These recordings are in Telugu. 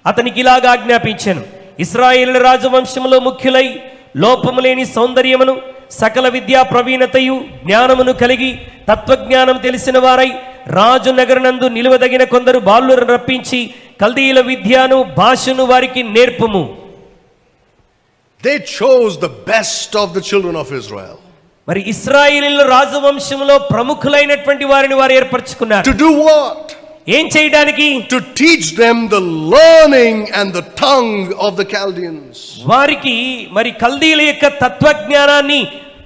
అతనికి ఇలాగా ఆజ్ఞాపించెను, ఇశ్రాయేలు రాజవంశములో ముఖ్యులై లోపము లేని సౌందర్యమును సకల విద్యా ప్రవీణతయు జ్ఞానమును కలిగి తత్వజ్ఞానం తెలిసిన వారై రాజు నగరనందు నిలువదగిన కొందరు బాలులను రప్పించి కల్దీయుల విద్యను భాషను వారికి నేర్పుము. They chose the best of the children of Israel. మరి ఇశ్రాయేలీయుల రాజవంశంలో ప్రముఖులైనటువంటి వారిని వారు ఏర్పరచుకున్నారు. To do what? ఏం చేయడానికి? To teach them the learning and the tongue of the Chaldeans. వారికి మరి కల్దీయుల యొక్క తత్వజ్ఞానాన్ని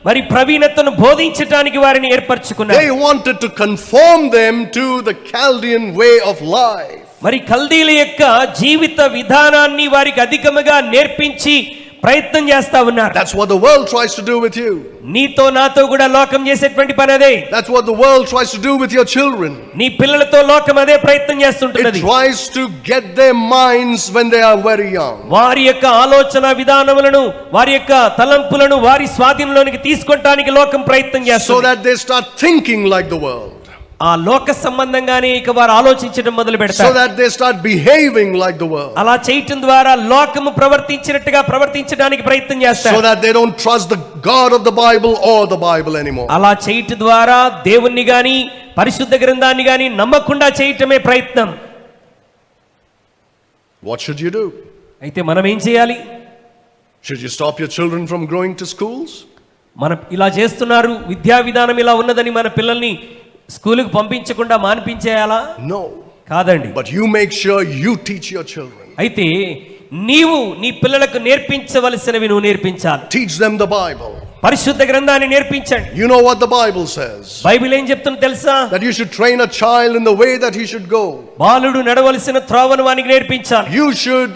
మరి ప్రవీణతను బోధించడానికి వారిని ఏర్పరచుకున్నారు. They wanted to conform them to the Chaldean way of life. మరి కల్దీయుల యొక్క జీవిత విధానాన్ని వారికి అధికముగా నేర్పించి ప్రయత్నం చేస్తా ఉన్నారు. That's what the world tries to do with you. నీతో నాతో కూడా లోకం చేసేటువంటి పని అదే. That's what the world tries to do with your children. నీ పిల్లలతో లోకం అదే ప్రయత్నం చేస్తుంటది. It tries to get their minds when they are very young. వారి యొక్క ఆలోచన విధానములను వారి యొక్క తలంపులను వారి స్వాధీనంలోనికి తీసుకొనడానికి లోకం ప్రయత్నం చేస్తుంది. So that they start thinking like the world. ఆ లోక సంబంధంగానే ఇక వారు ఆలోచించడం మొదలు పెడతారు. So that they start behaving like the world. అలా చేయటం ద్వారా లోకము ప్రవర్తించినట్టుగా ప్రవర్తించడానికి ప్రయత్నం చేస్తారు. So that they don't trust the God of the Bible or the Bible anymore. అలా చేయటం ద్వారా దేవుణ్ణి గాని పరిశుద్ధ గ్రంథాన్ని గాని నమ్మకుండా చేయటమే ప్రయత్నం. What should you do? అయితే మనం ఏం చేయాలి? Should you stop your children from going to schools? మనం ఇలా చేస్తున్నారు, విద్యా విధానం ఇలా ఉన్నదని మన పిల్లల్ని స్కూలుకు పంపించకుండా మాన్పించేయాలా? No. కాదండి. But you make sure you teach your children. అయితే నీవు నీ పిల్లలకు నేర్పించవలసినవి నువ్వు నేర్పించాలి. Teach them the Bible. పరిశుద్ధ గ్రంథాన్ని నేర్పించండి. You know what the Bible says? Bible ఏం చెప్తుందో తెలుసా? That you should train a child in the way that he should go. బాలుడు నడవలసిన త్రోవను వానికి నేర్పించాలి. You should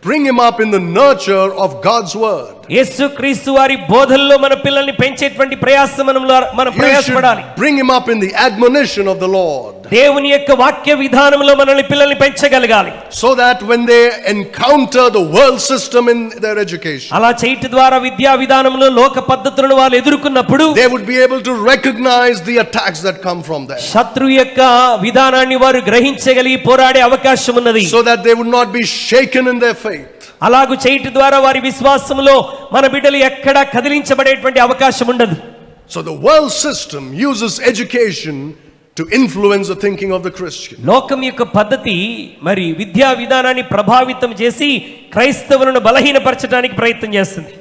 bring him up in the nurture of God's word. యేసుక్రీస్తు వారి బోధనలో మన పిల్లల్ని పెంచేటువంటి ప్రయాసమనంలో మనం ప్రయాసపడాలి. Bring him up in the admonition of the Lord. దేవుని యొక్క వాక్య విధానంలో మనల్ని పిల్లల్ని పెంచగలగాలి. So that when they encounter the world system in their education, అలా చేయటం ద్వారా విద్యా విధానంలో లోక పద్ధతులను వాళ్ళు ఎదుర్కొన్నప్పుడు they would be able to recognize the attacks that come from there. శత్రు యొక్క విధానాన్ని వారు గ్రహించగలిగి పోరాడే అవకాశం ఉన్నది. So that they would not be shaken in their faith. అలాగూ చేయటం ద్వారా వారి విశ్వాసంలో మన బిడ్డలు ఎక్కడా కదిలించబడేటువంటి అవకాశం ఉండదు. So the world system uses education to influence the thinking of the Christian. లోకం యొక్క పద్ధతి మరి విద్యా విధానాన్ని ప్రభావితం చేసి క్రైస్తవులను బలహీనపరచడానికి ప్రయత్నం చేస్తుంది.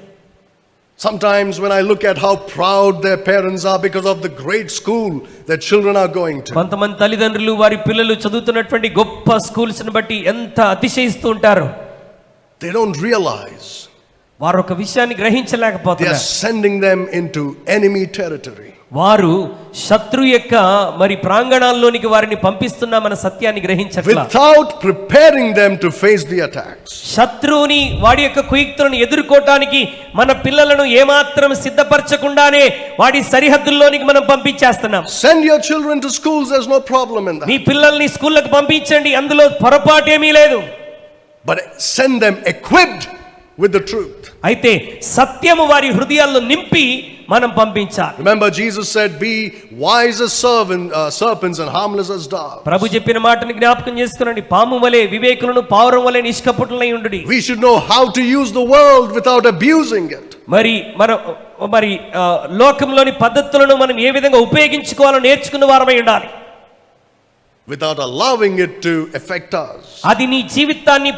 Sometimes when I look at how proud their parents are because of the great school their children are going to. కొంతమంది తల్లిదండ్రులు వారి పిల్లలు చదువుతున్నటువంటి గొప్ప స్కూల్స్ ని బట్టి ఎంత అతిశయిస్తూ ఉంటారు. They don't realize వారు ఒక విషయాన్ని they are గ్రహించలేకపోతున్నారు. sending them into enemy territory. వారు శత్రు యొక్క మరి ప్రాంగణాల్లోనికి వారిని పంపిస్తున్నామన్న సత్యాన్ని గ్రహించట్లేదు. Without preparing them to face the attacks. శత్రువుని వాడి యొక్క కుయుక్తులను ఎదుర్కోవటానికి మన పిల్లలను ఏమాత్రం సిద్ధపరచకుండానే వాడి సరిహద్దుల్లోనికి మనం పంపించేస్తున్నాం. Send your children to schools, there's no problem in that. మీ పిల్లల్ని స్కూళ్ళకు పంపించండి, అందులో పొరపాటు ఏమీ లేదు. But send them equipped with the truth. అయితే సత్యము వారి హృదయాల్లో నింపి మనం పంపించాలి. Remember Jesus said, be wise as serpents and harmless as doves. ప్రభు చెప్పిన మాటని జ్ఞాపకం చేసుకునండి, పాము వలె వివేకులను పావురం వలె నిష్కపటులై ఉండుడి. We should know how to use the world without abusing it. మరి లోకంలోని పద్ధతులను మనం ఏ విధంగా ఉపయోగించుకోవాలో నేర్చుకున్న వారమై ఉండాలి. Without allowing it to affect us. అది నీ జీవితాన్ని